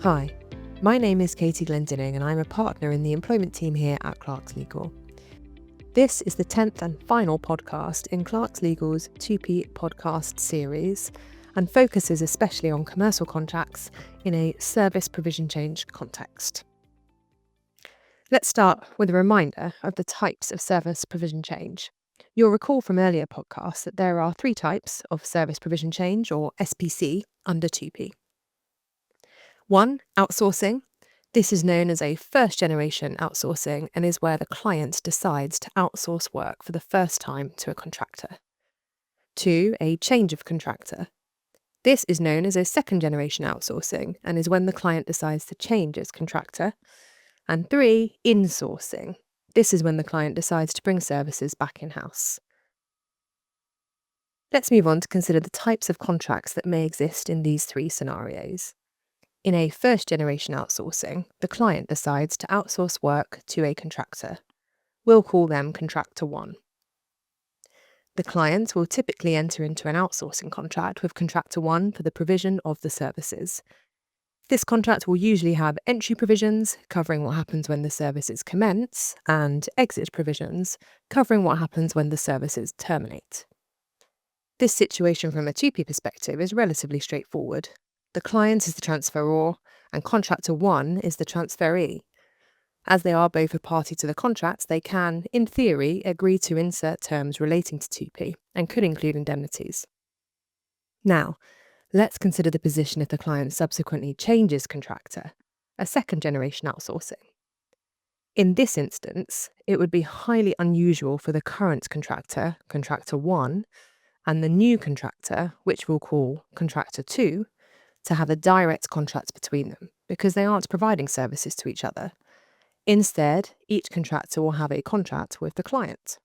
Hi, my name is Katie Glendinning and I'm a partner in the employment team here at Clarkslegal. This is the 10th and final podcast in Clarkslegal's TUPE podcast series and focuses especially on commercial contracts in a service provision change context. Let's start with a reminder of the types of service provision change. You'll recall from earlier podcasts that there are 3 types of service provision change, or SPC, under TUPE. 1. Outsourcing. This is known as a first-generation outsourcing and is where the client decides to outsource work for the first time to a contractor. 2. A change of contractor. This is known as a second-generation outsourcing and is when the client decides to change its contractor. And 3. Insourcing. This is when the client decides to bring services back in-house. Let's move on to consider the types of contracts that may exist in these 3 scenarios. In a first-generation outsourcing, the client decides to outsource work to a contractor. We'll call them Contractor 1. The client will typically enter into an outsourcing contract with Contractor 1 for the provision of the services. This contract will usually have entry provisions covering what happens when the services commence and exit provisions covering what happens when the services terminate. This situation from a TUPE perspective is relatively straightforward. The client is the transferor and Contractor 1 is the transferee. As they are both a party to the contract, they can, in theory, agree to insert terms relating to TUPE and could include indemnities. Now, let's consider the position if the client subsequently changes contractor, a second-generation outsourcing. In this instance, it would be highly unusual for the current contractor, Contractor 1, and the new contractor, which we'll call Contractor 2, to have a direct contract between them because they aren't providing services to each other. Instead, each contractor will have a contract with the client.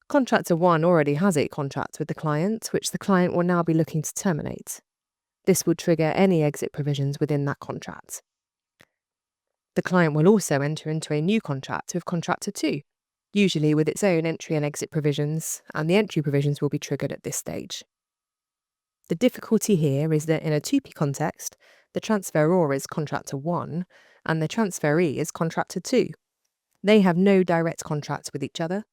Contractor 1 already has a contract with the client, which the client will now be looking to terminate. This would trigger any exit provisions within that contract. The client will also enter into a new contract with Contractor 2, usually with its own entry and exit provisions, and the entry provisions will be triggered at this stage. The difficulty here is that in a TUPE context, the transferor is Contractor 1 and the transferee is Contractor 2. They have no direct contract with each other,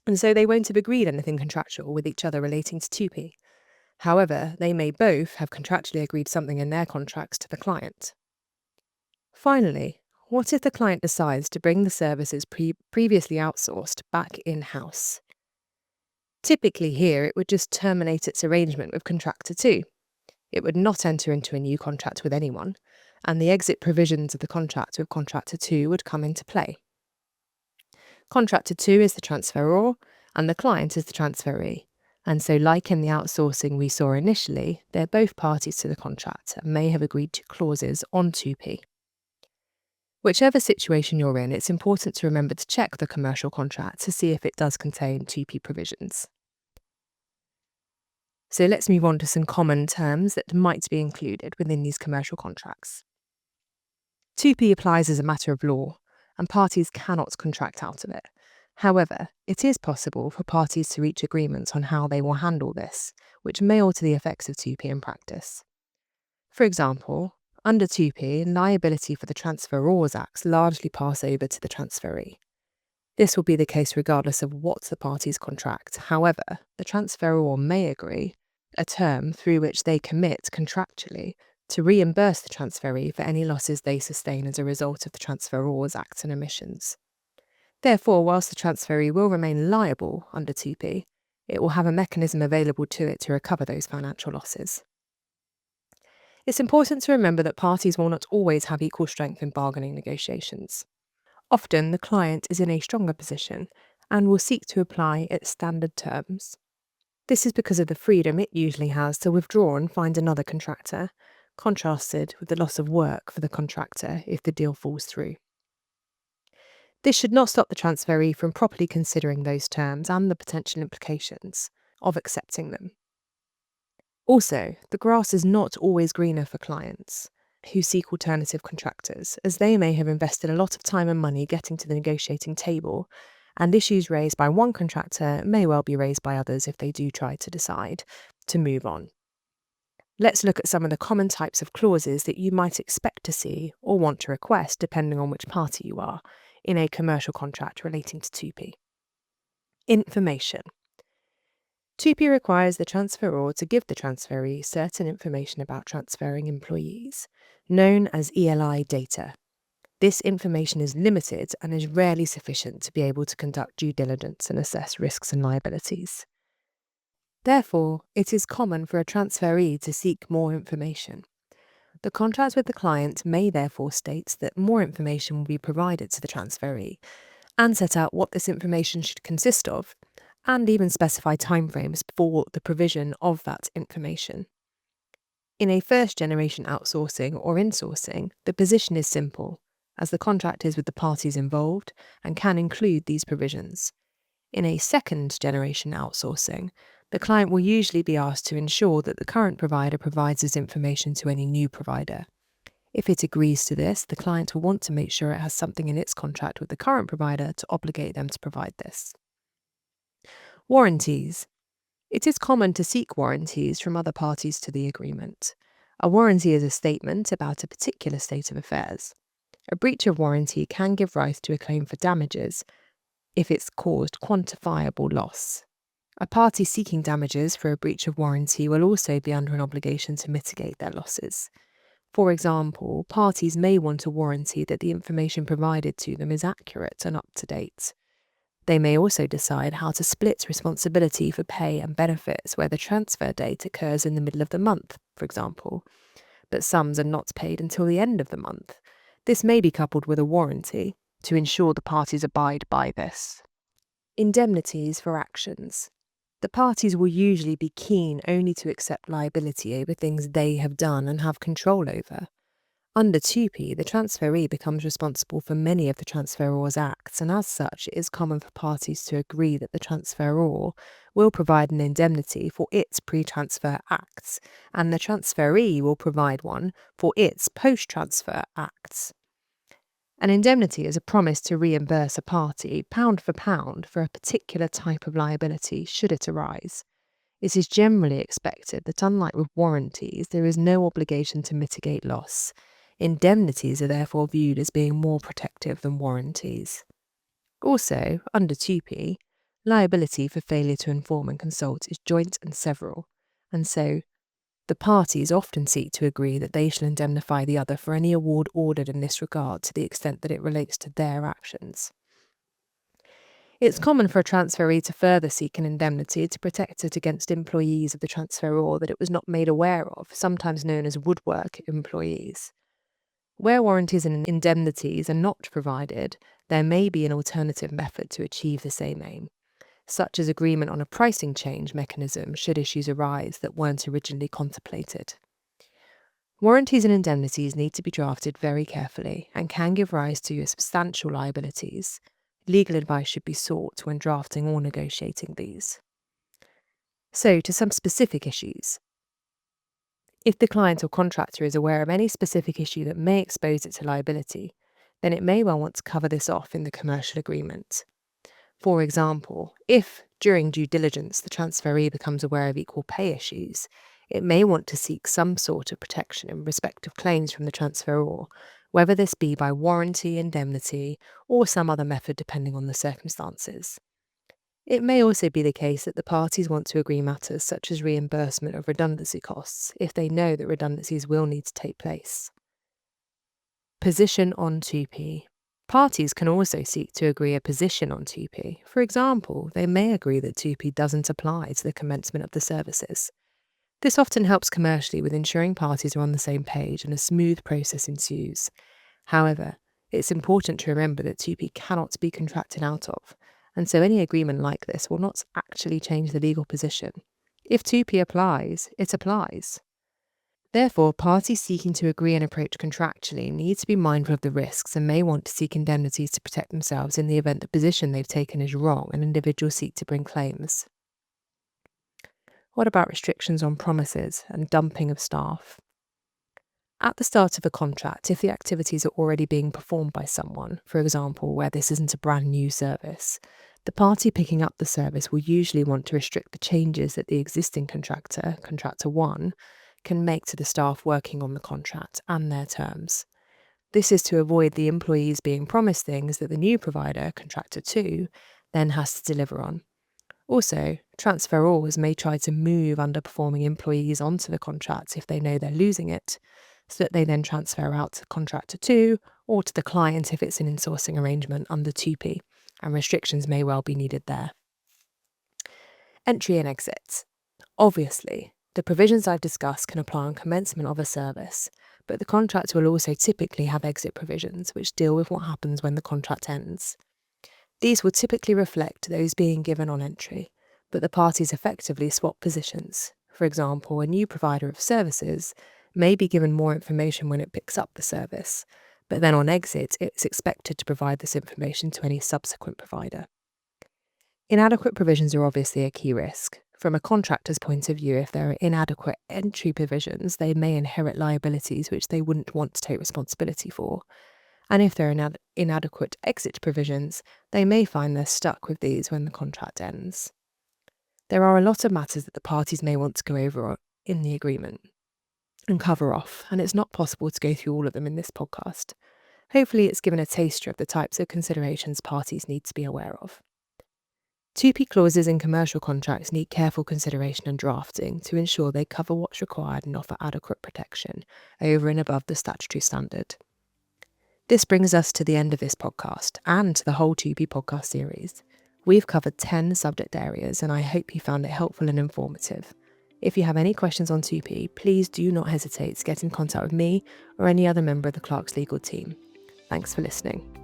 and so they won't have agreed anything contractual with each other relating to TUPE. However, they may both have contractually agreed something in their contracts to the client. Finally, what if the client decides to bring the services previously outsourced back in-house? Typically here, it would just terminate its arrangement with Contractor 2. It would not enter into a new contract with anyone, and the exit provisions of the contract with Contractor 2 would come into play. Contractor 2 is the transferor, and the client is the transferee, and so like in the outsourcing we saw initially, they're both parties to the contract and may have agreed to clauses on TUPE. Whichever situation you're in, it's important to remember to check the commercial contract to see if it does contain TUPE provisions. So let's move on to some common terms that might be included within these commercial contracts. TUPE applies as a matter of law, and parties cannot contract out of it. However, it is possible for parties to reach agreements on how they will handle this, which may alter the effects of TUPE in practice. For example, under TUPE, liability for the transferor's acts largely pass over to the transferee. This will be the case regardless of what the parties contract. However, the transferor may agree a term through which they commit contractually to reimburse the transferee for any losses they sustain as a result of the transferor's acts and omissions. Therefore, whilst the transferee will remain liable under TUPE, it will have a mechanism available to it to recover those financial losses. It's important to remember that parties will not always have equal strength in bargaining negotiations. Often, the client is in a stronger position and will seek to apply its standard terms. This is because of the freedom it usually has to withdraw and find another contractor, contrasted with the loss of work for the contractor if the deal falls through. This should not stop the transferee from properly considering those terms and the potential implications of accepting them. Also, the grass is not always greener for clients who seek alternative contractors, as they may have invested a lot of time and money getting to the negotiating table, and issues raised by one contractor may well be raised by others if they do try to decide to move on. Let's look at some of the common types of clauses that you might expect to see or want to request depending on which party you are in a commercial contract relating to TUPE. Information. TUPE requires the transferor to give the transferee certain information about transferring employees, known as ELI data. This information is limited and is rarely sufficient to be able to conduct due diligence and assess risks and liabilities. Therefore, it is common for a transferee to seek more information. The contract with the client may therefore state that more information will be provided to the transferee and set out what this information should consist of, and even specify timeframes for the provision of that information. In a first-generation outsourcing or insourcing, the position is simple, as the contract is with the parties involved and can include these provisions. In a second-generation outsourcing, the client will usually be asked to ensure that the current provider provides this information to any new provider. If it agrees to this, the client will want to make sure it has something in its contract with the current provider to obligate them to provide this. Warranties. It is common to seek warranties from other parties to the agreement. A warranty is a statement about a particular state of affairs. A breach of warranty can give rise to a claim for damages if it's caused quantifiable loss. A party seeking damages for a breach of warranty will also be under an obligation to mitigate their losses. For example, parties may want a warranty that the information provided to them is accurate and up to date. They may also decide how to split responsibility for pay and benefits where the transfer date occurs in the middle of the month, for example, but sums are not paid until the end of the month. This may be coupled with a warranty to ensure the parties abide by this. Indemnities for actions. The parties will usually be keen only to accept liability over things they have done and have control over. Under TUPE, the transferee becomes responsible for many of the transferor's acts, and as such, it is common for parties to agree that the transferor will provide an indemnity for its pre-transfer acts, and the transferee will provide one for its post-transfer acts. An indemnity is a promise to reimburse a party, pound for a particular type of liability should it arise. It is generally expected that, unlike with warranties, there is no obligation to mitigate loss. Indemnities are therefore viewed as being more protective than warranties. Also, under TUPE, liability for failure to inform and consult is joint and several, and so the parties often seek to agree that they shall indemnify the other for any award ordered in this regard to the extent that it relates to their actions. It's common for a transferee to further seek an indemnity to protect it against employees of the transferor that it was not made aware of, sometimes known as woodwork employees. Where warranties and indemnities are not provided, there may be an alternative method to achieve the same aim, such as agreement on a pricing change mechanism should issues arise that weren't originally contemplated. Warranties and indemnities need to be drafted very carefully and can give rise to substantial liabilities. Legal advice should be sought when drafting or negotiating these. So, to some specific issues. If the client or contractor is aware of any specific issue that may expose it to liability, then it may well want to cover this off in the commercial agreement. For example, if, during due diligence, the transferee becomes aware of equal pay issues, it may want to seek some sort of protection in respect of claims from the transferor, whether this be by warranty, indemnity, or some other method depending on the circumstances. It may also be the case that the parties want to agree matters such as reimbursement of redundancy costs if they know that redundancies will need to take place. Position on TUPE. Parties can also seek to agree a position on TUPE. For example, they may agree that TUPE doesn't apply to the commencement of the services. This often helps commercially with ensuring parties are on the same page and a smooth process ensues. However, it's important to remember that TUPE cannot be contracted out of, and so any agreement like this will not actually change the legal position. If TUPE applies, it applies. Therefore, parties seeking to agree an approach contractually need to be mindful of the risks and may want to seek indemnities to protect themselves in the event the position they've taken is wrong and individuals seek to bring claims. What about restrictions on promises and dumping of staff? At the start of a contract, if the activities are already being performed by someone, for example, where this isn't a brand new service, the party picking up the service will usually want to restrict the changes that the existing contractor, contractor 1, can make to the staff working on the contract and their terms. This is to avoid the employees being promised things that the new provider, contractor 2, then has to deliver on. Also, transferors may try to move underperforming employees onto the contract if they know they're losing it, so that they then transfer out to contractor 2 or to the client if it's an insourcing arrangement under TUPE, and restrictions may well be needed there. Entry and exit. Obviously, the provisions I've discussed can apply on commencement of a service, but the contract will also typically have exit provisions which deal with what happens when the contract ends. These will typically reflect those being given on entry, but the parties effectively swap positions. For example, a new provider of services may be given more information when it picks up the service, but then on exit it's expected to provide this information to any subsequent provider. Inadequate provisions are obviously a key risk. From a contractor's point of view, if there are inadequate entry provisions, they may inherit liabilities which they wouldn't want to take responsibility for. And if there are inadequate exit provisions, they may find they're stuck with these when the contract ends. There are a lot of matters that the parties may want to go over in the agreement and cover off, and it's not possible to go through all of them in this podcast. Hopefully it's given a taster of the types of considerations parties need to be aware of. TUPE clauses in commercial contracts need careful consideration and drafting to ensure they cover what's required and offer adequate protection over and above the statutory standard. This brings us to the end of this podcast and the whole TUPE podcast series. We've covered 10 subject areas and I hope you found it helpful and informative. If you have any questions on TUPE, please do not hesitate to get in contact with me or any other member of the Clarkslegal team. Thanks for listening.